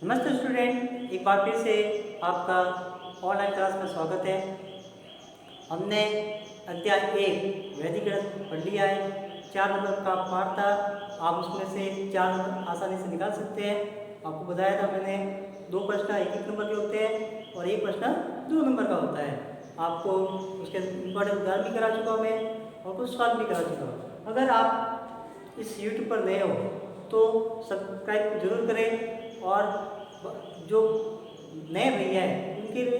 नमस्ते स्टूडेंट, एक बार फिर से आपका ऑनलाइन क्लास में स्वागत है। हमने अध्याय 1 वैदिक गणित पढ़ लिया है। 4 नंबर का पाठ था। आप उसमें से 4 नंबर आसानी से निकाल सकते हैं। आपको बताया था मैंने 2 प्रश्न 1-1 नंबर के होते हैं और एक प्रश्न 2 नंबर का होता है। आपको उसके इम्पोर्टेंट उदाहरण भी करा चुका हूँ मैं और कुछ सवाल भी करा चुका हूँ। अगर आप इस यूट्यूब पर नए हो तो सब्सक्राइब जरूर करें और जो नए भैया हैं उनके लिए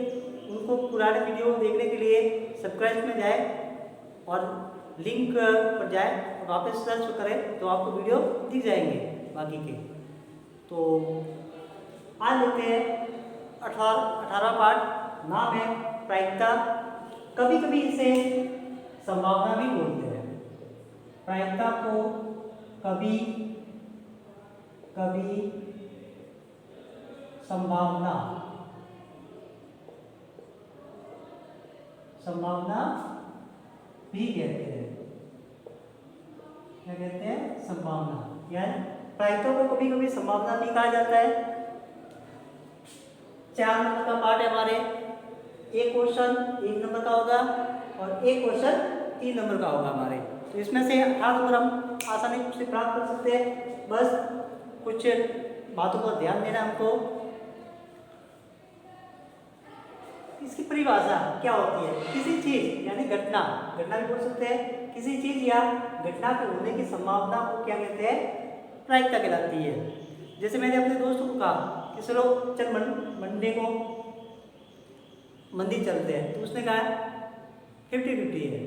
उनको पुराने वीडियो देखने के लिए सब्सक्राइब में जाए और लिंक पर जाए और वापस सर्च करें तो आपको वीडियो दिख जाएंगे बाकी के। तो आज लेते हैं 18वां पाठ। नाम है प्रायिकता। कभी कभी इसे संभावना भी बोलते हैं। प्रायिकता को कभी कभी संभावना भी कहते हैं। क्या कहते हैं? संभावना। यानी प्रायिकता को कभी कभी संभावना भी कहा जाता है। 4 नंबर का पार्ट है हमारे। एक क्वेश्चन 1 नंबर का होगा और एक क्वेश्चन 3 नंबर का होगा हमारे। तो इसमें से 18 नंबर हम आसानी से प्राप्त कर सकते हैं। बस कुछ बातों पर ध्यान देना हमको। इसकी परिभाषा क्या होती है? किसी चीज यानी घटना भी बोल सकते हैं। किसी चीज या घटना के होने की संभावना को क्या कहते हैं? प्रायिकता कहलाती है। जैसे मैंने अपने दोस्तों को कहा कि चलो चल मंडे को मंदिर चलते हैं, तो उसने कहा 50-50 है।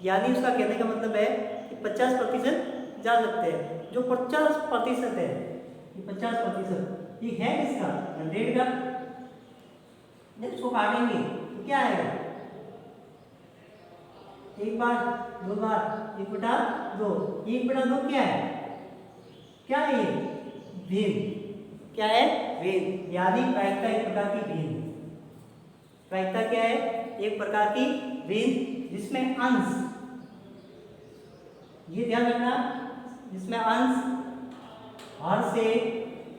यानी उसका कहने का मतलब है कि 50% जा सकते हैं। जो 50% है, ये 50% ये है किसका? 100 का। जब इसको काटेंगे तो क्या आएगा? 1 बार 2 बार 1/2। 1/2 क्या है? क्या है ये? भिन्न। क्या है? भिन्न। यानी प्रायिकता एक प्रकार की भिन्न। प्रायिकता क्या है? एक प्रकार की भिन्न जिसमें अंश, ये ध्यान रखना, जिसमें अंश हर से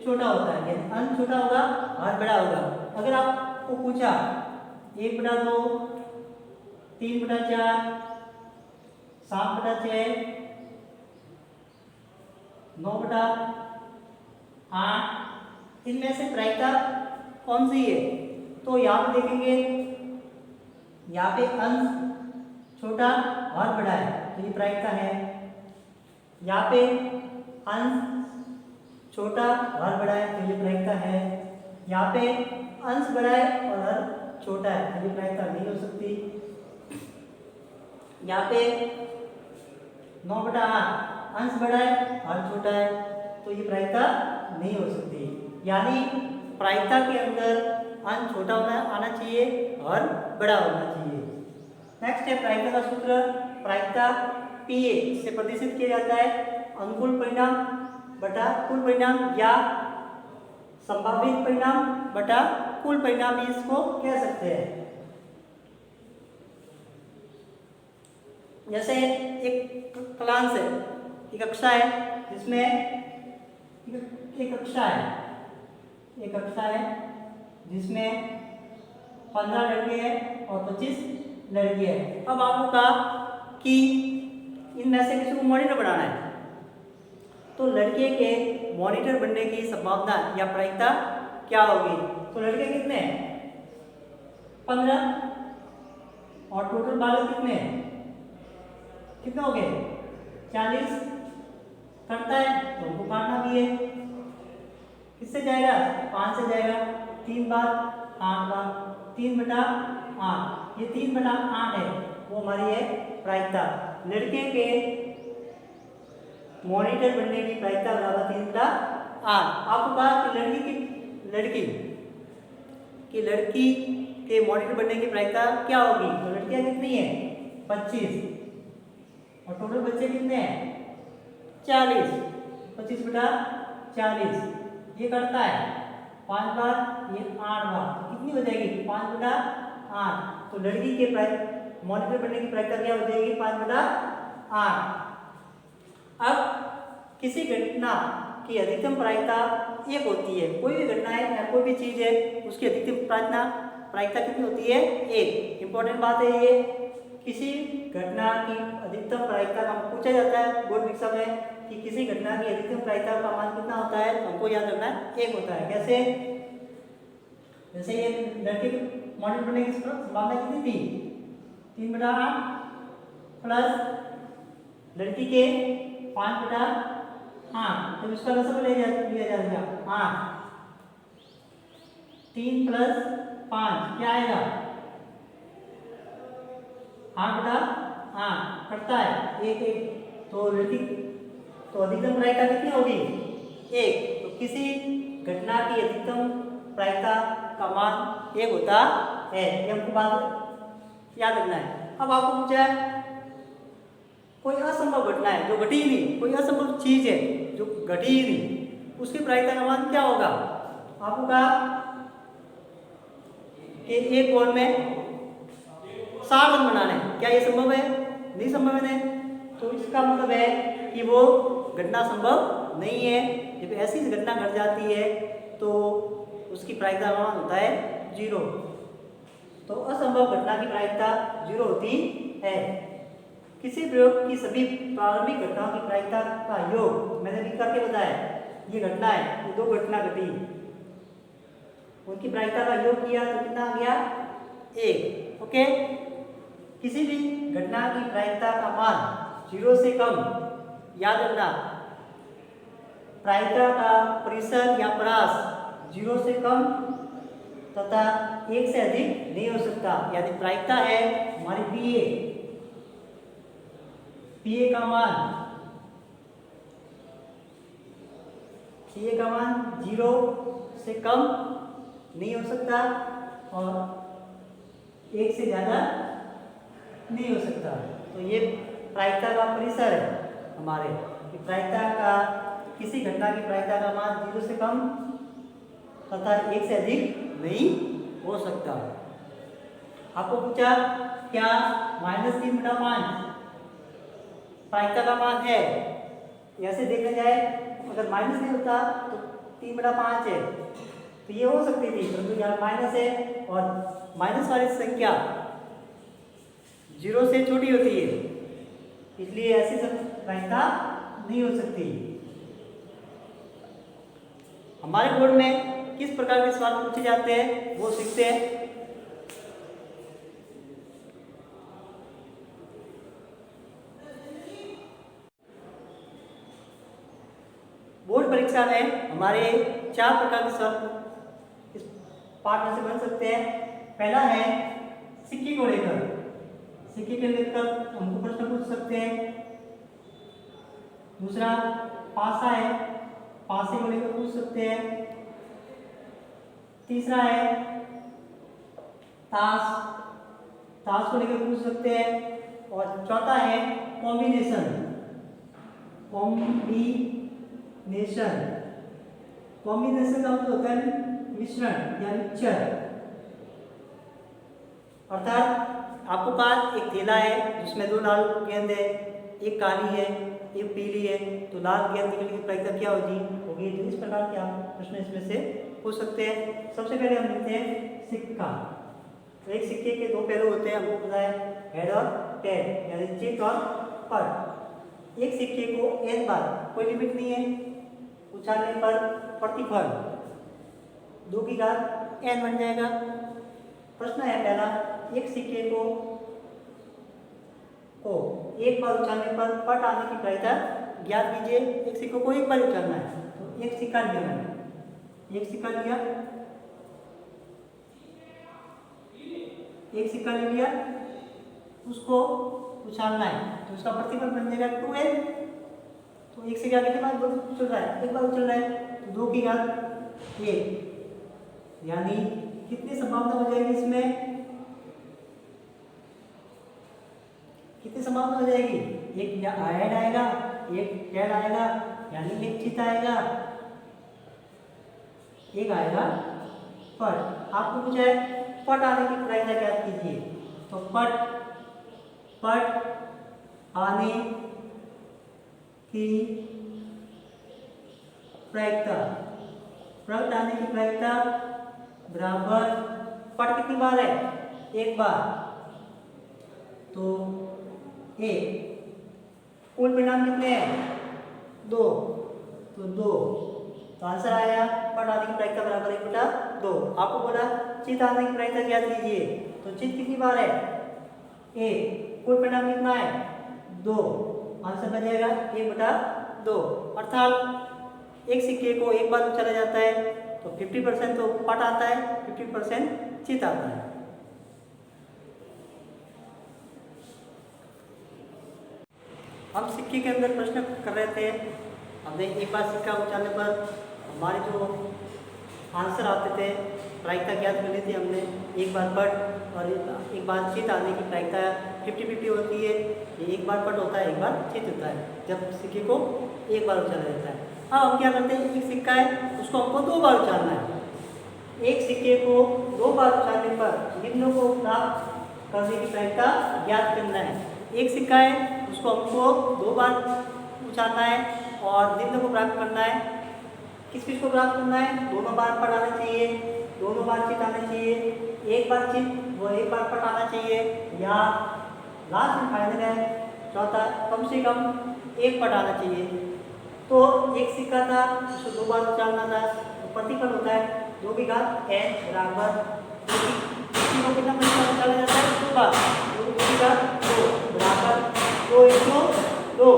छोटा होता है। यानी अंश छोटा होगा, हर बड़ा होगा। अगर आपको पूछा 1/2, 3/4, 7/6, 9/8, इनमें से प्रायिकता कौन सी है? तो यहाँ पे देखेंगे, यहाँ पे अंश छोटा और बड़ा है तो ये प्रायिकता है। यहाँ पे अंश छोटा और बड़ा है तो ये प्रायिकता है। यहाँ पे अंश बड़ा है और हर छोटा है तो ये प्रायिकता नहीं हो सकती। यहाँ पे 9/8 अंश बड़ा है और छोटा है तो ये प्रायिकता नहीं हो सकती। यानी प्रायिकता के अंदर अंश छोटा आना चाहिए और बड़ा होना चाहिए। नेक्स्ट है प्रायिकता का सूत्र। प्रायिकता PA से प्रदर्शित किया जाता है अनुकूल परिणाम बटा कुल परिणाम या संभावित परिणाम बटा कुल परिणाम, इसको कह सकते हैं। जैसे एक क्लास है, एक कक्षा है जिसमें एक कक्षा है जिसमें 15 लड़के हैं और 25 लड़की है। अब आपको कहा कि इनमें से किसी को मॉनिटर बनाना है, तो लड़के के मॉनिटर बनने की संभावना या प्रायिकता क्या होगी? तो लड़के कितने हैं? 15 और टोटल बालक कितने हैं? कितने हो गए? 40 करता है तो उनको काटना भी है। किससे जाएगा? 5 से जाएगा। 3 बार 8 बार 3/8। ये 3/8 है, वो हमारी है प्रायिकता। लड़के के मॉनिटर बनने की प्रायिकता बराबर 3/8। आपको कहा कि लड़की के मॉनिटर बनने की प्रायिकता क्या होगी? तो लड़कियां कितनी है? 25 और टोटल बच्चे कितने हैं? 40। 25/40 ये करता है 5 बार, ये 8 बार, तो कितनी हो जाएगी? 5/8। तो लड़की के मॉनिटर बनने की प्रायिकता क्या हो जाएगी? 5/8। अब किसी घटना की अधिकतम प्रायिकता एक होती है। कोई भी घटना है या कोई भी चीज़ है उसकी अधिकतम प्रायिकता कितनी होती है? एक। इंपॉर्टेंट बात है ये, किसी घटना की अधिकतम प्रायिकता का पूछा जाता है बोर्ड परीक्षा में कि किसी घटना की अधिकतम प्रायिकता का मान कितना होता है, तो हमको याद रखना है एक होता है। कैसे? जैसे ये लड़के की मॉडल बनने की संभावना कितनी थी? 3/8 प्लस लड़की के 5/8, तो इसका लसक लिया जाएगा 8। 3 प्लस 5 क्या आएगा? 8/8 कटता है एक एक, तो लड़की तो अधिकतम प्रायिकता कितनी होगी? एक। तो किसी घटना की अधिकतम प्रायिकता का मान एक होता है, ये हमको बात याद रखना है। अब आपको पूछा है कोई असंभव घटना है जो घटी ही नहीं, कोई असंभव चीज है जो घटी ही नहीं, उसकी प्रायिकता का मान क्या होगा? आपको कहा कि एक बॉल में 60 रन बनाने, क्या ये संभव है? नहीं संभव है। तो इसका मतलब है कि वो घटना संभव नहीं है। जब ऐसी घटना घट जाती है तो उसकी प्रायिकता का मान होता है 0। तो असंभव घटना की प्रायिकता 0 होती है। किसी प्रयोग की सभी प्रारंभिक घटनाओं की प्रायिकता का योग मैंने लिख करके बताया, ये घटना है, ये दो घटना घटी, उनकी प्रायिकता का योग किया तो कितना आ गया? 1। ओके। किसी भी घटना की प्रायिकता का मान 0 से कम, याद रखना प्रायिकता का परिसर या परास 0 से कम तथा 1 से अधिक नहीं हो सकता। यानी प्रायिकता है हमारी पीए का मान 0 से कम नहीं हो सकता और 1 से ज़्यादा नहीं हो सकता। तो ये प्रायिकता का परिसर है हमारे, प्रायिकता का किसी घटना की प्रायिकता का मान 0 से कम तथा 1 से अधिक नहीं हो सकता। आपको पूछा क्या -3/5 प्रायिकता का मान है? ऐसे देखने जाए अगर माइनस नहीं होता तो 3/5 है, तो ये हो सकती थी, परंतु यहाँ माइनस है और माइनस वाली संख्या 0 से छोटी होती है, इसलिए ऐसी प्रायिकता नहीं हो सकती। हमारे बोर्ड में किस प्रकार के सवाल पूछे जाते हैं वो सीखते हैं। बोर्ड परीक्षा में हमारे 4 प्रकार के सवाल इस पाठ में से बन सकते हैं। पहला है सिक्के को लेकर, सिक्के के लेकर हमको प्रश्न पूछ सकते हैं। दूसरा पासा है, पासे को लेकर पूछ सकते हैं। तीसरा है ताश, ताश को लेकर पूछ सकते हैं। और चौथा है कॉम्बिनेशन, कॉम्बिनेशन का मतलब होता है मिश्रण या मिक्सचर। अर्थात आपको पास एक थैला है जिसमें 2 लाल गेंद है, एक काली है एक पीली है, तो लाल गेंद निकलने की प्रायिकता क्या होगी? तो इस प्रकार के आप प्रश्न इसमें से पूछ सकते हैं। सबसे पहले हम लिखते हैं सिक्का। तो एक सिक्के के 2 पहलू होते हैं, हमको पता है हेड और टेल, यानी चित और पट। एक सिक्के को n बार, कोई लिमिट नहीं है, उछालने पर प्रतिफल 2 की घात n बन जाएगा। प्रश्न है पहला, एक सिक्के को एक बार उछालने पर पट आने की प्रायिकता ज्ञात कीजिए। एक सिक्के को एक बार उछालना है, तो एक सिक्का लिया मैंने, एक सिक्का लिया, एक सिक्का ले लिया, उसको उछालना है तो उसका प्रतिफल बन जाएगा 2n। तो एक सिक्का कितने बार उछल रहा है? एक बार उछल रहा है, तो 2 की घात 1, यानी कितनी संभावना हो जाएगी इसमें? कितनी संभावना हो जाएगी? एक हेड आएगा, एक टेल आएगा, यानी एक चित आएगा, एक आएगा पट। आपको पूछा है पट आने की प्रायिकता ज्ञात कीजिए। तो पट आने की प्रायिकता पट आने की प्रायिकता बराबर पट कितनी बार है? एक बार, तो एक। कुल परिणाम कितने हैं? 2, तो 2। तो आंसर आया पट आने की प्रायिकता बराबर 1/2। आपको बोला चित आने की प्रायिकता ज्ञात कीजिए, तो चित कितनी बार है? 1। कुल परिणाम कितना है? 2। आंसर बन जाएगा 1/2। अर्थात एक सिक्के को एक बार उछाला जाता है तो 50% तो पट आता है, 50% चित आता है। हम सिक्के के अंदर प्रश्न कर रहे थे। हमने एक बार सिक्का उछालने पर हमारे जो आंसर आते थे, प्रायिकता ज्ञात करनी थी हमने। एक बार पट और एक बार चित आने की प्रायिकता 50-50 होती है। ये एक बार पट होता है, एक बार चित होता है जब सिक्के को एक बार उछाला जाता है। अब हम क्या करते हैं, एक सिक्का है उसको हमको 2 बार उछालना है। एक सिक्के को 2 बार उछालने पर निम्नों को प्राप्त करने की प्रायिकता ज्ञात करना है। एक सिक्का है उसको हमको 2 बार उछालना है और निम्न को प्राप्त करना है। किस किस को प्राप्त करना है? दोनों बार पट आना चाहिए, दोनों बार चित आना चाहिए, एक बार चित वो एक बार पट आना चाहिए, या लास्ट में फाइनल है चौथा, कम से कम एक पट आना चाहिए। तो एक सिक्का था उसको 2 बार उछालना था, तो प्रतिफल होता है 2 की घात n बराबर किसी को कितना प्रतिफल उछाला जाता है? 2 बार, 2 की घात 2 बराबर 2 × 2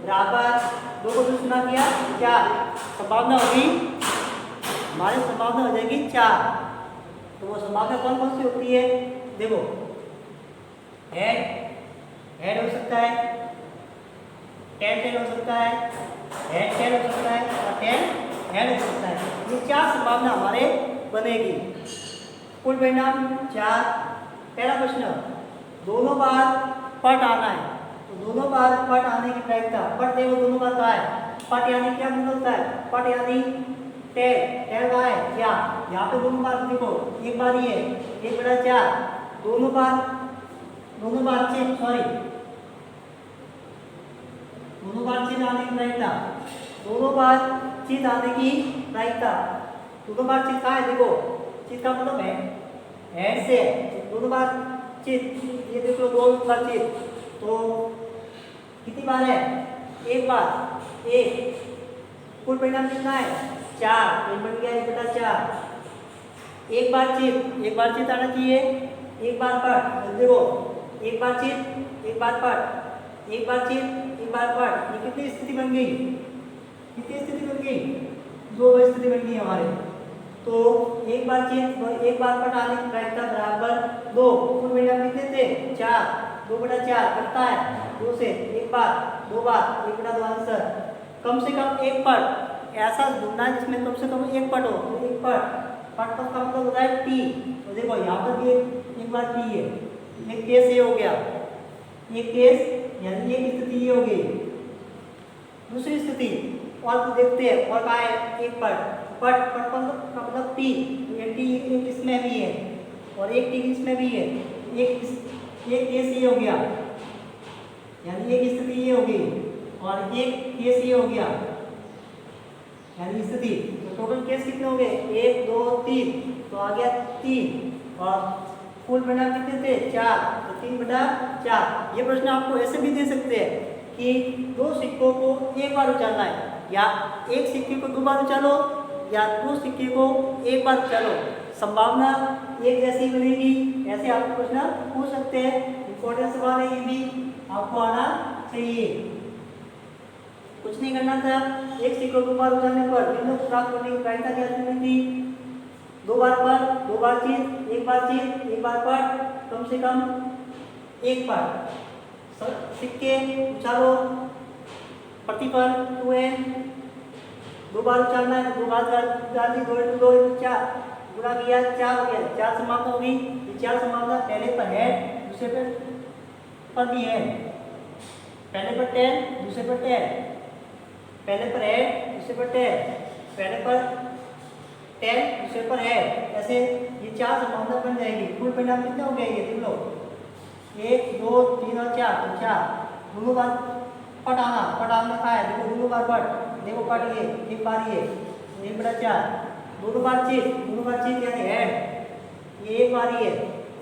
बराबर 2 को 2 गुना किया 4। संभावना होगी हमारी संभावना हो जाएगी 4। तो वो संभावना कौन कौन सी होती है? देखो, हेड हो सकता है, टेल हो सकता है, हेड हो सकता है और टेल हेड हो सकता है। ये 4 संभावना हमारे बनेगी। कुल परिणाम 4। पहला प्रश्न, दोनों बार पट आना है, तो दोनों बार पट आने की प्रायिकता, पट देखो दोनों बार कहाँ है? पट यानी क्या होता है? पट यानी टेल कहाँ है? यहाँ पे दोनों बार देखो, एक बार ही है 1/4। दोनों बार चित आने की प्रायिकता, दोनों बार चित आने की प्रायिकता, दोनों बार चित कहाँ है? देखो, चित का मतलब है हेड से, दोनों बार चित, ये देख लो 2 बार चित, तो कितनी बार है? एक बार, एक। कुल परिणाम कितना है? 4, तो बन गया 1/4। एक बार चित आना चाहिए, एक बार पट, देखो एक बार चित, एक बार पट, एक बार चित, एक बार पट, ये कितनी स्थिति बन गई? कितनी स्थिति बन गई? 2 स्थिति बन गई हमारे। तो एक बार चित, एक बार पट आने की प्रायिकता बराबर 2। कुल परिणाम कितने थे? 4, 2/4 करता है 2 से, एक बार, 2 बार, 1/2 आंसर। कम से कम एक पट, ऐसा ढूंढना है जिसमें कम से कम एक पट हो, तो एक पट का मतलब होता है टी। तो देखो यहाँ पर भी एक बार टी है, एक केस ये हो गया, एक केस यानी एक स्थिति ये हो गई। दूसरी स्थिति और देखते हैं, और कहाँ है? एक पट का मतलब टी, ये टी एक इसमें भी है और एक टी इसमें भी है, एक केस ये हो गया, यानी एक स्थिति ये हो गई और एक केस ये हो गया, यानी स्थिति। तो टोटल केस कितने हो गए? 1 2 3, तो आ गया 3। और कुल परिणाम कितने थे? 4, तो 3/4। ये प्रश्न आपको ऐसे भी दे सकते हैं कि 2 सिक्कों को एक बार उछालना है, या एक सिक्के को 2 बार उछालो, या 2 सिक्के को एक बार उछालो। संभावना एक जैसी बनेगी। ऐसे आपको प्रश्न पूछ सकते हैं। इंपॉर्टेंट सवाल है, ये भी आपको आना चाहिए। कुछ नहीं करना था, एक सिक्के को 2 बार उछालने पर निम्न को प्राप्त करने की प्रायिकता क्या करनी थी? 2 बार पर, 2 बार चित, एक बार चित, एक बार पट, कम से कम एक पट। सिक्के उछालो, प्रतिफल 2n, 2 बार उछालना है, 2 बार डाल दी, 2 × 2 = 4, गुणा किया 4 हो गया, 4 संभावना होगी। ये 4 संभावना पहले पर है, दूसरे पर भी है। पहले पर 10, दूसरे पर 10, पहले पर है, दूसरे पर 10, पहले पर 10, दूसरे पर है। ऐसे ये 4 संभावना बन जाएगी। कुल परिणाम कितने हो गए? ये देख लो, 1 2 3 और 4, तो 4। दोनों बार पट आना का है, देखो दोनों बार पट, देखो पट ये एक बार ये 1/4, दोनों बार चीज यानी ऐड, ये एक बार ही है,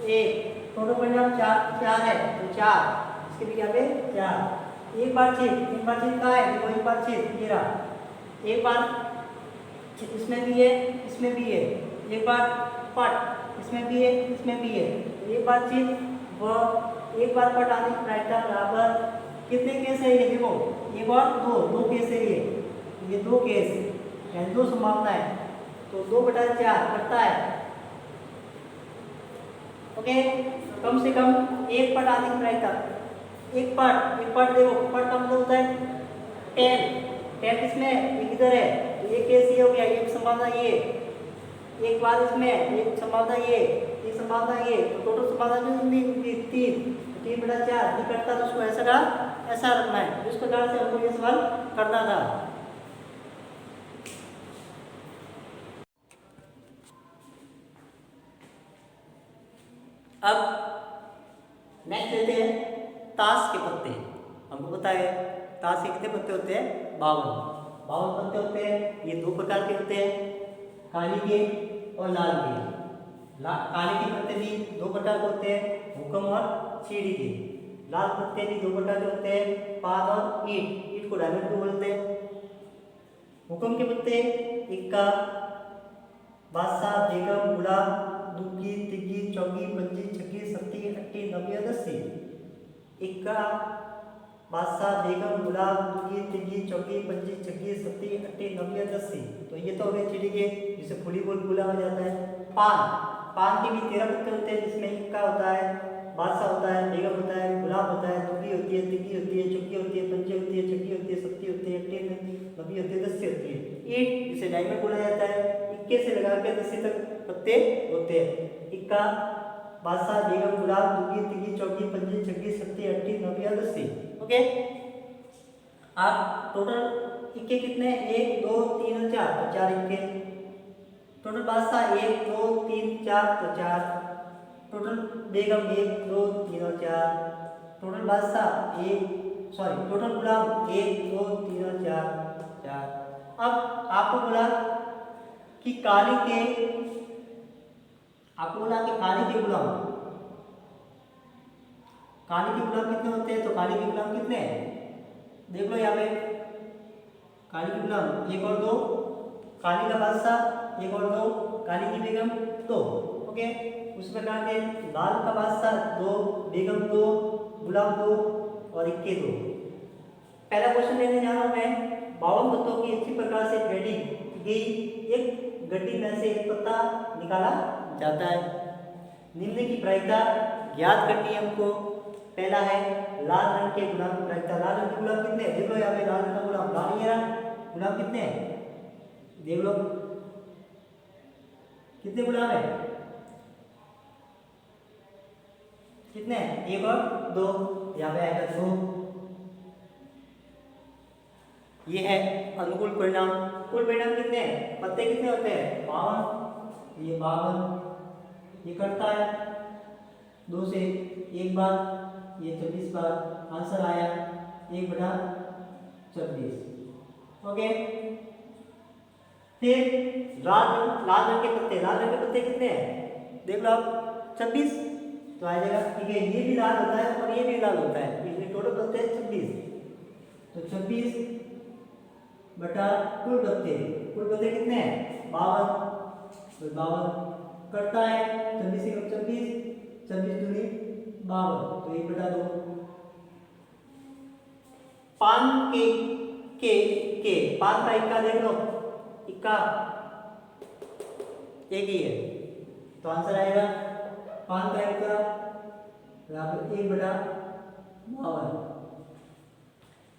एक टोटल परिणाम चार है तो चार, इसके भी क्या पे चार। एक बार चीज कहाँ है, देखो एक बार चीज ये रहा, एक बार इसमें भी है इसमें भी है, एक बार पट इसमें भी है इसमें भी है, एक बार चीज व एक बार पट आने की प्रायिकता बराबर कितने केस है ये, देखो एक और दो केस है ये दो केस यानी दो संभावना है, तो 2/4 करता है। ओके, कम से कम एक पट आने की प्रायिकता, एक पट देखो, पट का मतलब होता है 10 किसमें, एक इधर है तो एक केस ये हो गया, एक संभावना ये, एक बार इसमें एक संभावना ये, एक संभावना ये, तो टोटल संभावना कितनी, 3/4 निकटता, तो उसको ऐसा का ऐसा रखना है। इस प्रकार से हमको ये सवाल करना था। अब नेक्स्ट लेते हैं ताश के पत्ते। हमको पता है ताश के कितने पत्ते होते हैं, 52 पत्ते होते हैं। ये दो प्रकार के होते हैं, काली के और लाल के। काले के पत्ते भी दो प्रकार के होते हैं, हुक्म और सीढ़ी के। लाल पत्ते भी दो प्रकार के होते हैं, पाद और ईट को डायमंड को बोलते हैं। हुक्म के पत्ते इक्का, बादशाह, बेगम, गुलाब, दुग्गी, तिग्गी, चौकी, पंजी, छक्की, सत्ती, अट्टी, नब्बे, दस्सी। इक्का, बादशाह, बेगम, गुलाब, दुग्गी, तिग्गी, चौकी, पंजी, छक्की, सत्ती, अट्टी, नब्बे, दस्सी। तो ये तो हो गए चिड़ी के, जिसे फुली बोल बोला जाता है। पान के भी 13 पत्ते होते हैं, जिसमें इक्का होता है, बादशाह होता है, बेगम होता है, गुलाब होता है, दुग्गी होती है, तिग्गी होती है, चौकी होती है, पंजी होती है, छक्की होती है, सत्ती होती है, अट्टी, नब्बे होती है, दस्सी होती है। ईट जिसे डायमंड बोला जाता है, इक्के से लगा के 10 तक पत्ते होते हैं। इक्का, बादशाह, बेगम, गुलाब, दुग्गी, तिग्गी, चौकी, पंजी, छक्की, सत्ती, अट्टी, नब्बे, दस्सी। ओके, आप टोटल इक्के कितने, 1 2 3 और 4, तो 4 इक्के। टोटल बादशाह 1 2 3 4, तो 4। टोटल बेगम 1 2 3 और 4। टोटल बादशाह टोटल गुलाम 1 2 3 और 4। अब आपको बोला कि काली के गुलाम कितने होते हैं, तो काली के गुलाम कितने हैं, देख लो यहाँ पे। काली के गुलाम 1 और 2, काली का बादशाह 1 और 2, काली की बेगम 2। ओके, उस प्रकार के लाल का बादशाह 2, बेगम 2, गुलाम 2 और इक्के 2। पहला क्वेश्चन लेने जा रहा हूँ मैं। 52 पत्तों की अच्छी प्रकार से थ्रेडिंग की गई एक गड्डी में से एक पत्ता निकाला जाता है। निम्न की प्रायिकता ज्ञात करनी है हमको। पहला है लाल रंग के गुलाब की प्रायिकता। लाल रंग के गुलाब कितने हैं, देख लो यहाँ पे। लाल रंग का गुलाब, लाल ये रहा, गुलाब कितने हैं, देख लो कितने गुलाब है, कितने, 1 और 2, यहाँ पे आएगा 2। ये है अनुकूल परिणाम। कुल परिणाम कितने हैं, पत्ते कितने होते हैं, 52। ये 52 ये करता है 2 से 1 बार, ये 24 बार। आंसर आया 1/26। ओके, फिर लाल रंग के पत्ते कितने हैं, देख लो आप, 26 तो आ जाएगा। ठीक है, ये भी लाल होता है और ये भी लाल होता है, इसलिए टोटल पत्ते हैं 26। तो 26 बटा कुल पत्ते कितने हैं, 52। तो 52 करता है 26 से 26, 26 दूनी 52, तो 1/2। पान के पान का इक्का देख लो, इक्का एक ही है, तो आंसर आएगा पान का इक्का बराबर 1/52।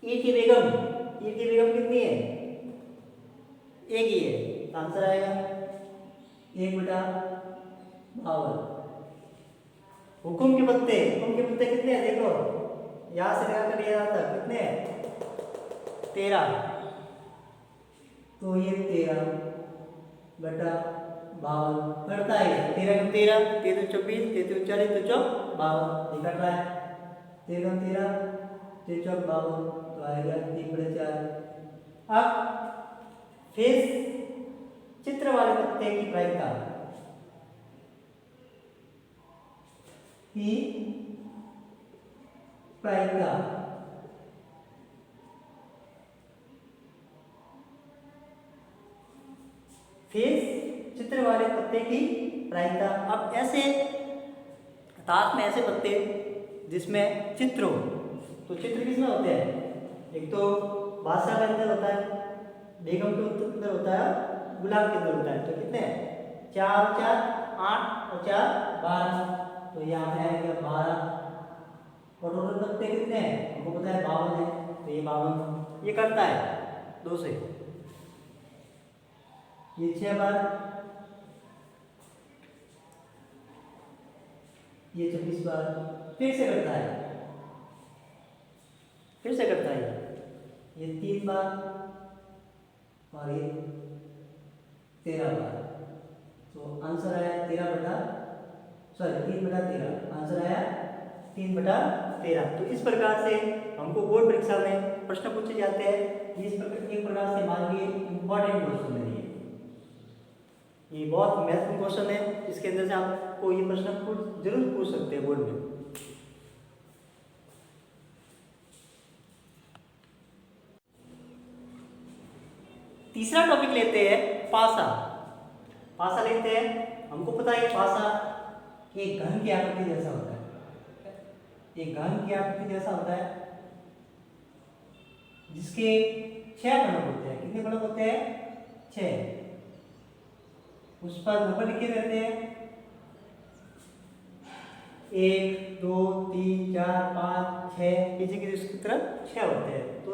ईट की बेगम कितनी है, एक ही है, तो आंसर आएगा 1/52। हुकुम के पत्ते कितने हैं, देखो यहां से लगा कर यहाँ तक कितने हैं, 13। तो ये 13/52 करता है। 13 को 13, 13 24, 33 40, तो 52 ये कट रहा है। 13 13, 13 52, तो आएगा 1/4। अब फेस चित्र वाले पत्ते की प्रायिकता की प्रायिकता फेस चित्र वाले पत्ते की प्रायिकता। अब ऐसे ताश में ऐसे पत्ते जिसमें चित्र हो, तो चित्र किसमें होते हैं? एक तो बादशाह के अंदर होता है, बेगम के अंदर होता है, गुलाब के अंदर होता है। तो कितने हैं? 4 और 4 8 और 4 12। तो यहाँ पे है 12 और टोटल पत्ते कितने हैं? हमको पता है 52 है, तो ये 52 ये करता है 2 से, ये 6 बार, ये 24 बार फिर से करता है, फिर से करता है ये 3 बार और ये 13 बार। तो आंसर आया 3/13, आंसर आया 3/13। तो इस प्रकार से हमको बोर्ड परीक्षा में प्रश्न पूछे जाते हैं। इस प्रकार एक प्रकार से मान लीजिए इम्पोर्टेंट क्वेश्चन है ये बहुत महत्वपूर्ण क्वेश्चन है। इसके अंदर से आपको ये प्रश्न जरूर पूछ सकते हैं बोर्ड में। तीसरा टॉपिक लेते हैं पासा। पासा लेते हैं। हमको पता है पासा एक घन की आकृति जैसा होता है, एक घन की आकृति जैसा होता है जिसके 6 फलक होते हैं। कितने फलक होते हैं? 6। उस पर नंबर लिखे रहते हैं 1 2 3 4 5 6, पीछे की तरफ 6 होते हैं। तो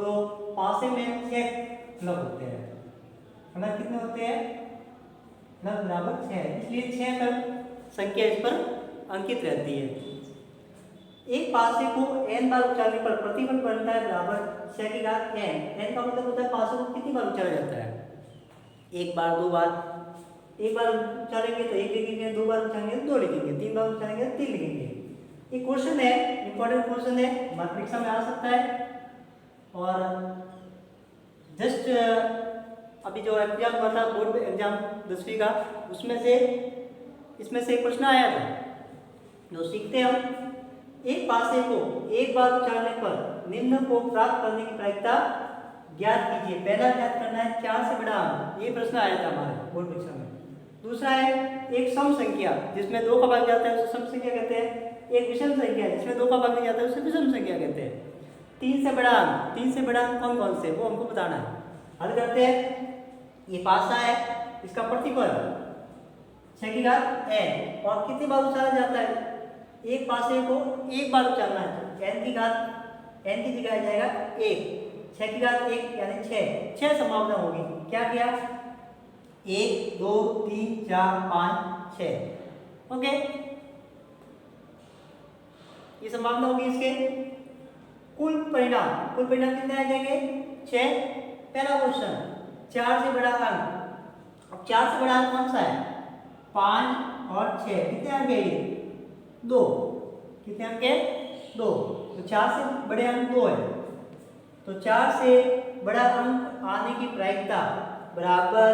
पासे में 6 फलक होते हैं। फलक कितने होते हैं? फलक बराबर 6, इसलिए 6 तक संख्या इस पर अंकित रहती है। एक पासे को n बार उछालने पर प्रतिफल बनता है बराबर 6 की घात n। n का मतलब होता है पासे को कितनी बार उछाला जाता है? 1 बार 2 बार। 1 बार उछालेंगे तो 1 लिखेंगे, 2 बार उछालेंगे तो 2 लिखेंगे, 3 बार उछालेंगे तो 3 लिखेंगे। ये क्वेश्चन है, इंपॉर्टेंट क्वेश्चन है, हमारी परीक्षा में आ सकता है। और जस्ट अभी जो एग्जाम हुआ था बोर्ड एग्जाम 10वीं का, उसमें से इसमें से एक प्रश्न आया था। जो सीखते हम, एक पासे को 1 बार उछालने पर निम्न को प्राप्त करने की प्रायिकता ज्ञात कीजिए। पहला ज्ञात करना है 4 से बड़ा अंक। ये प्रश्न आया था हमारे बोर्ड परीक्षा में। दूसरा है एक सम संख्या जिसमें 2 का भाग जाता है उसे सम संख्या कहते हैं। एक विषम संख्या जिसमें 2 का भाग नहीं जाता है उसे विषम संख्या कहते हैं। 3 से बड़ा अंक, 3 से बड़ा अंक कौन कौन से, वो हमको बताना है। हल करते हैं। ये पासा है, इसका प्रतिफल 6 की घात n और कितनी बार उछाला जाता है? एक पासे को 1 बार उछालना है तो n की जगह आ जाएगा 1, 6 की घात 1 यानी 6 संभावना होगी। क्या किया? 1 2 3 4 5 6। ओके, ये संभावना होगी इसके। कुल परिणाम कितने आ जाएंगे? 6। पहला क्वेश्चन 4 से बड़ा अंक। अब 4 से बड़ा अंक कौन सा है? 5 और 6। कितने अंक है ये? 2। कितने अंक है? 2। तो 4 से बड़े अंक 2 है। तो 4 से बड़ा अंक आने की प्रायिकता बराबर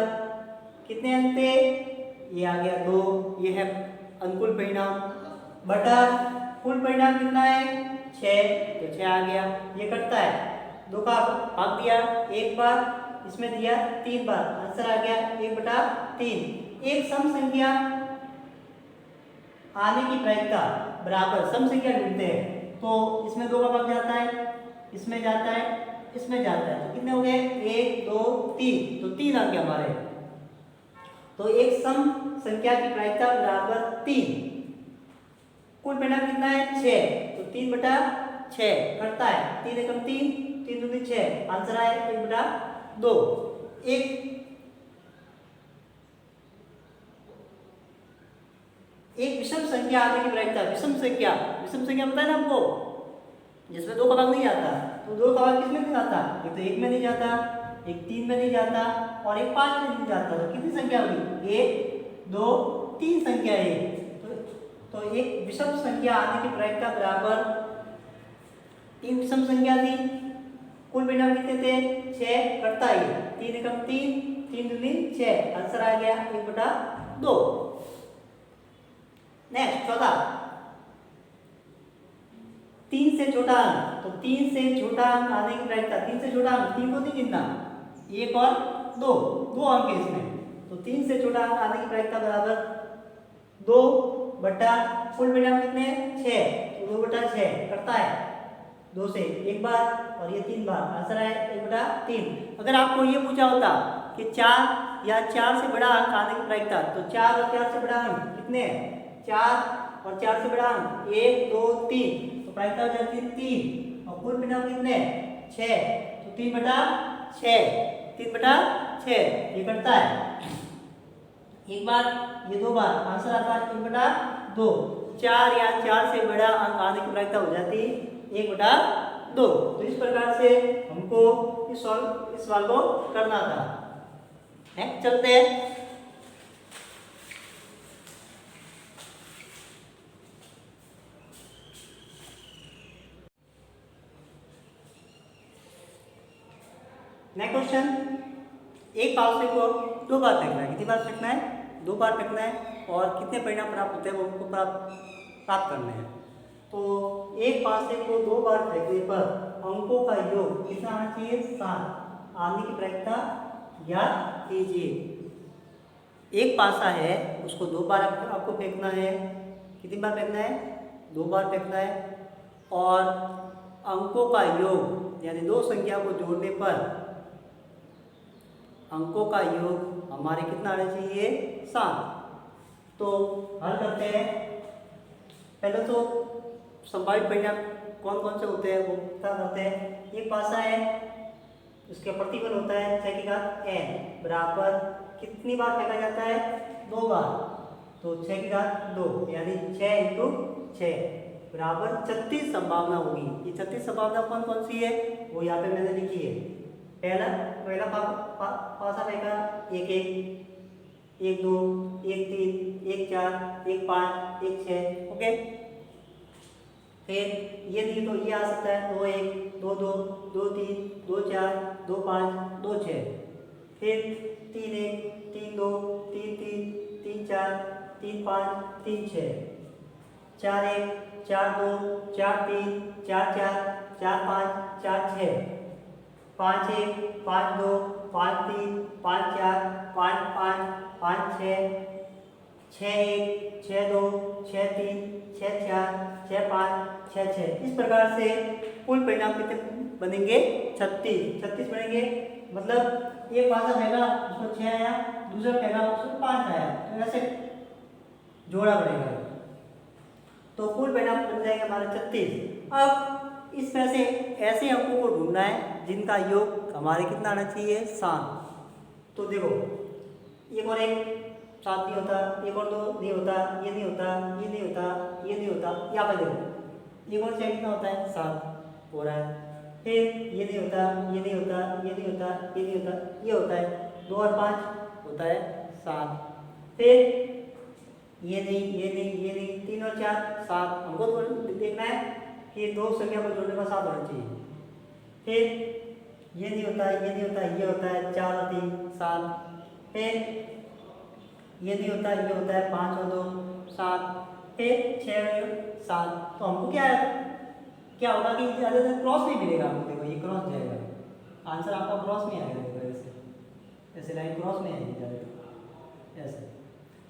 कितने अंक थे? ये आ गया 2। ये है अनुकूल परिणाम बटा कुल परिणाम कितना है? 6। तो 6 आ गया। ये कटता है, 2 का भाग दिया 1 बार, इसमें दिया 3 बार, आंसर आ गया 1/3। एक सम संख्या आने की प्रायिकता बराबर, सम संख्या ढूंढते हैं तो इसमें 2 का भाग जाता है, इसमें जाता है, इसमें जाता है। तो कितने हो गए? 1 2 3। तो 3 आ गया हमारे। तो एक सम संख्या की प्रायिकता बराबर 3। कुल परिणाम कितना है? 6। तो 3/6 करता है। 3 एकम 3, 3 दूनी 6, आंसर आया 1/2। एक विषम संख्या आने की प्रायिकता, विषम संख्या पता है ना हमको, जिसमें 2 का भाग नहीं आता। तो 2 का भाग किसमें नहीं आता? एक तो 1 में नहीं जाता, एक 3 में नहीं जाता और एक 5 में नहीं जाता। तो कितनी संख्या होगी? 1 2 3 संख्या है। तो एक विषम संख्या आने की प्रायिकता बराबर 3 विषम संख्या थी। कुल परिणाम कितने थे? 6 करता है 3 एकम 3, 3 दूनी 6, आंसर आ गया 1/2। नेक्स्ट चौथा, 3 से छोटा अंक, तो 3 से छोटा अंक आने की प्रायिकता, 3 से छोटा अंक 3 को नहीं गिनना, 1 और 2, 2 अंक है इसमें, तो 3 से छोटा अंक आने की प्रायिकता बराबर 2 बटा फुल परिणाम कितने 6, तो 2/6 करता है 2 से एक बार और ये 3 बार, आंसर है 1/3। अगर आपको ये पूछा होता कि 4 या 4 से बड़ा अंक आने की प्रायिकता, तो 4 और 4 से बड़ा अंक कितने हैं, 4 और 4 से बड़ा अंक 1 2 3, तो प्रायिकता हो जाती है 3, और फुल परिणाम कितने 6, तो 3/6, 3/6 ये करता है एक बार, ये 2 बार, आंसर आता है 1/2। 4 या 4 से बड़ा अंक आने की प्रायिकता हो जाती है 1/2। तो इस प्रकार से हमको इस सवाल को करना था। नेक्स्ट चलते हैं, नेक्स्ट क्वेश्चन, एक पावसे को 2 बार फेंकना है, कितनी बार फेंकना है 2 बार फेंकना है, और कितने परिणाम प्राप्त होते हैं वो हमको प्राप्त करने हैं। तो एक पासे को 2 बार फेंकने पर अंकों का योग कितना आना चाहिए 7 आने की प्रायिकता याद कीजिए। एक पासा है उसको 2 बार आपको फेंकना है, कितनी बार फेंकना है 2 बार फेंकना है, और अंकों का योग यानी 2 संख्या को जोड़ने पर अंकों का योग हमारे कितना आना चाहिए 7। तो हल करते हैं, पहले तो संभावित परिणाम कौन कौन से होते हैं वो पता करते हैं। एक पासा है उसका प्रतिबल होता है 6 की घात n बराबर कितनी बार फेंका जाता है 2 बार, तो 6 की घात 2 यानी 6 × 6 बराबर 36 संभावना होगी। ये 36 संभावना कौन कौन सी है वो यहाँ पे मैंने लिखी है। पहला पासा फेंका 1 1 1 2 1 3 1 4 1 5 1 6, ओके। फिर ये नहीं तो ये आ सकता है 2 1 2 2 2 3 2 4 2 5 2 6, फिर 3 1 3 2 3 3 3 4 3 5 3 6, 4 1 4 2 4 3 4 4 4 5 4 6, 5 1 5 2 5 3 5 4 5 5 5 6, 6 1 6 2 6 3 6 4 6 5 6 6। इस प्रकार से कुल परिणाम कितने बनेंगे 36 बनेंगे। मतलब एक पासा फेंका उसको 6 आया, दूसरा फेंका उसको 5 आया, तो ऐसे जोड़ा बढ़ेगा, तो कुल परिणाम बन जाएगा हमारा 36। अब इसमें से ऐसे अंकों को ढूंढना है जिनका योग हमारे कितना आना चाहिए 7। तो देखो एक और एक 7 नहीं होता, एक और 2 नहीं होता, ये नहीं होता, ये नहीं होता, ये नहीं होता, यहाँ पे देखो एक और 6 कितना होता है 7 हो रहा है, फिर ये नहीं होता, ये नहीं होता, ये नहीं होता, ये नहीं होता, ये होता है 2 और 5 होता है 7, फिर ये नहीं, ये नहीं, ये नहीं, 3 और 4 7। हमको तो देखना है कि 2 संख्या को जोड़ने का 7 होना चाहिए, फिर ये नहीं होता, ये नहीं होता, ये होता है 4 और 3 7, फिर ये नहीं होता, ये होता है 5 और 2 7, फिर 6 और 7। तो हमको क्या होगा कि ज़्यादातर क्रॉस नहीं मिलेगा हमको, देखो ये क्रॉस जाएगा, आंसर आपका क्रॉस में आएगा, देखो ऐसे लाइन क्रॉस में आएगी ज़्यादातर, ऐसे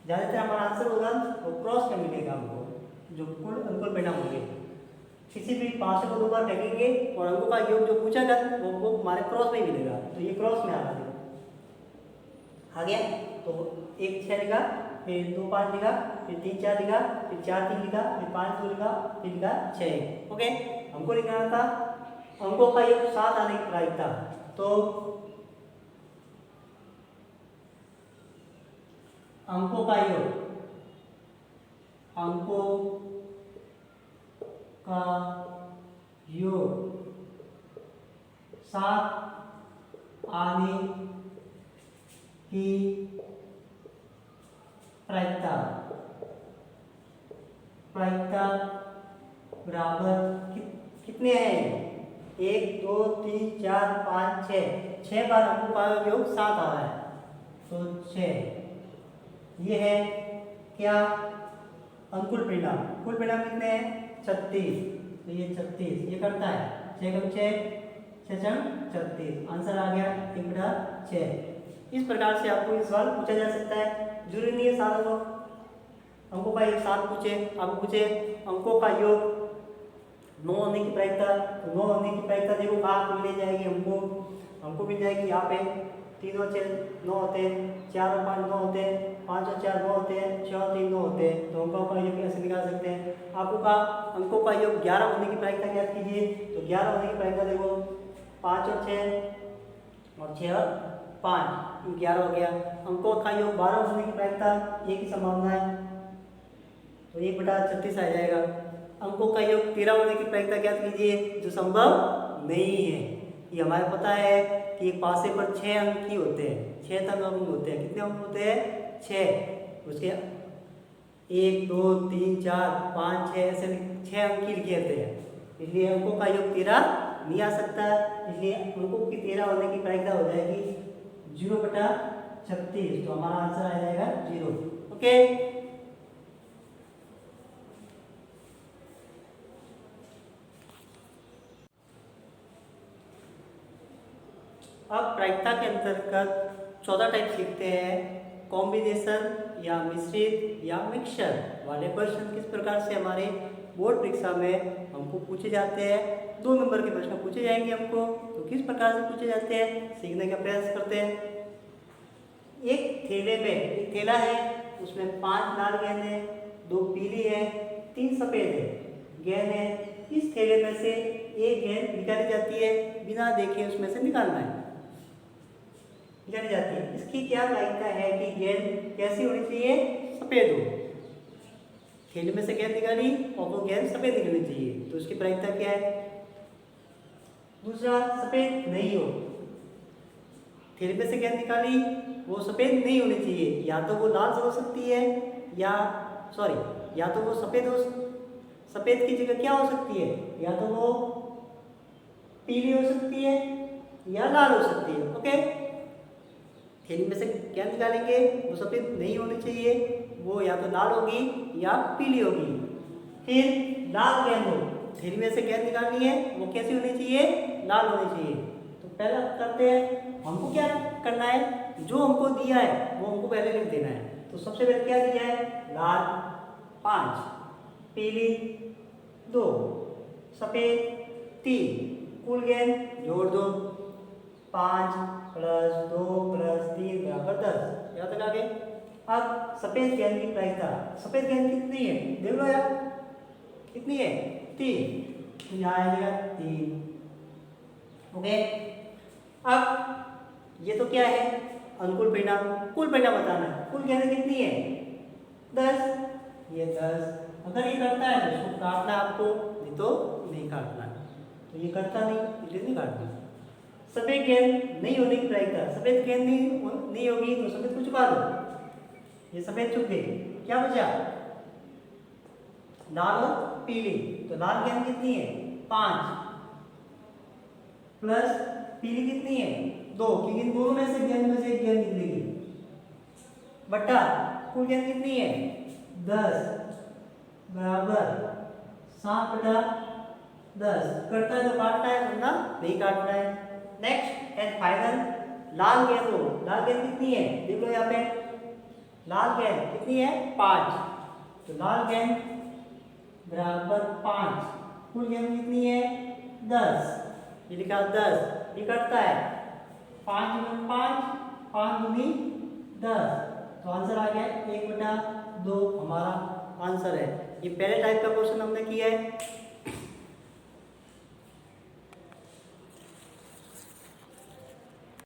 ज़्यादातर हमारा आंसर होगा वो क्रॉस में मिलेगा हमको, जो कुल अंकुल परिणाम होंगे। किसी भी पासे को 2 बार फेंकेंगे और अंकों का योग जो पूछा गया वो हमारे क्रॉस में ही मिलेगा, तो ये क्रॉस में आ गया। तो 1 6 लिखा, फिर 2 5 लिखा, फिर 3 4 लिखा, फिर 4 3 लिखा, फिर 5 2 लिखा, फिर लिखा 6, ओके। हमको लिखना था अंकों का योग 7 आने की प्रायिकता, तो अंकों का योग, अंकों का योग 7 आने की प्रायिकता बराबर कितने हैं 1 2 3 4 5 6 बार अंकों का योग 7 आ रहा है, तो 6। ये है क्या, अंकुल परिणाम। कुल परिणाम कितने हैं, 36, तो ये 36 ये करता है 6 कम 6 6 36, आंसर आ गया 1/6। इस प्रकार से आपको ये सवाल पूछा जा सकता है। जरूरी नहीं है 7 अंकों का एक साथ पूछे, आपको पूछे अंकों का योग 9 होने की प्रायिकता, तो 9 होने की प्रायिकता देखो कहाँ मिल जाएगी, हमको मिल जाएगी यहाँ पे 3 और 6 9 होते हैं, 4 और 5 9 होते हैं, 5 और 4 9 होते हैं, 6 और 3 9 होते हैं। तो अंकों का योग कैसे निकाल सकते हैं, आपको कहा अंकों का योग 11 होने की प्रायिकता ज्ञात कीजिए। तो 11 होने की प्रायिकता देखो 5 और 6 और 6 और 5 11 हो गया। अंकों का योग 12 होने की प्रायिकता, ये की संभावना है, तो 1/36 आ जाएगा। अंकों का योग 13 होने की प्रायिकता ज्ञात कीजिए, जो संभव नहीं है। ये हमारे पता है कि एक पासे पर 6 अंक ही होते हैं, 6 तक अंक होते हैं। कितने अंक होते हैं, 6। उसके 1 2 3 4 5 6 ऐसे 6 अंक ही लिखे होते हैं, इसलिए अंकों का योग 13 नहीं आ सकता। इसलिए अंकों की 13 होने की प्रायिकता हो जाएगी 0/36, तो हमारा आंसर आ जाएगा 0। ओके, अब प्रायिकता के अंतर्गत 14 टाइप सीखते हैं। कॉम्बिनेशन या मिश्रित या मिक्सचर वाले प्रश्न किस प्रकार से हमारे बोर्ड परीक्षा में हमको पूछे जाते हैं। 2 नंबर के प्रश्न पूछे जाएंगे हमको, तो किस प्रकार से पूछे जाते हैं सीखने का प्रयास करते हैं। एक थैले में, एक थैला है, उसमें 5 लाल गेंद है, 2 पीली है, 3 सफेद है गेंद है। इस थैले में से एक गेंद निकाली जाती है, बिना देखे उसमें से निकालना है, निकाली जाती है। इसकी क्या प्रायिकता है कि गेंद कैसी होनी चाहिए, सफेद हो। थैले में से गेंद निकाली और वो गेंद सफेद निकलनी चाहिए, तो उसकी प्रायिकता क्या है। दूसरा, सफेद नहीं हो, थैले में से गेंद निकाली वो सफेद नहीं होनी चाहिए, या तो वो लाल हो सकती है या तो वो सफेद की जगह क्या हो सकती है, या तो वो पीली हो सकती है या लाल हो सकती है। ओके, थैली में से क्या निकालेंगे, वो सफेद नहीं होनी चाहिए, वो या तो लाल होगी या पीली होगी। फिर लाल गेंद हो, थैली में से गेंद निकालनी है, वो कैसी होनी चाहिए, लाल होनी चाहिए। तो पहला करते हैं, हमको क्या करना है, जो हमको दिया है वो हमको पहले लिख देना है। तो सबसे पहले क्या दिया है, लाल 5, पीली 2, सफेद 3, कुल गेंद जोड़ दो, 5 + 2 + 3 = 10। यहाँ तक आ गए। अब सफेद गेंद की प्रायिकता, सफेद गेंद कितनी है देख लो यार, कितनी है, 3, यहाँ आएगा 3। ओके, अब ये तो क्या है, अनुकूल परिणाम, कुल परिणाम बताना है। कुल गेंद कितनी है, 10, ये 10। अगर ये करता है तो इसको काटना आपको, नहीं तो नहीं काटना। तो ये करता नहीं, इसलिए नहीं काटना। सफेद गेंद नहीं होने की प्रायिकता, सफेद गेंद नहीं होगी तो सफेद को चुका दो, ये सफेद चुक गए, क्या बचा, लाल और पीली। तो लाल गेंद कितनी है, 5 प्लस पीली कितनी है, 2, क्योंकि इन दोनों में से गेंद में से एक गेंद निकलेगी, बटा कुल गेंद कितनी है, 10 बराबर 7/10। करता है तो काटना है, वरना नहीं काटना है। नेक्स्ट एंड फाइनल, लाल गेंद हो, लाल गेंद कितनी है देख लो यहाँ पे, लाल गेंद कितनी है, 5। तो लाल गेंद बराबर 5, कुल गेंद कितनी है, 10, ये लिखा 10। ये करता है 5 × 5 5 दूनी 10, तो आंसर आ गया 1/2 हमारा आंसर है। ये पहले टाइप का क्वेश्चन हमने किया है।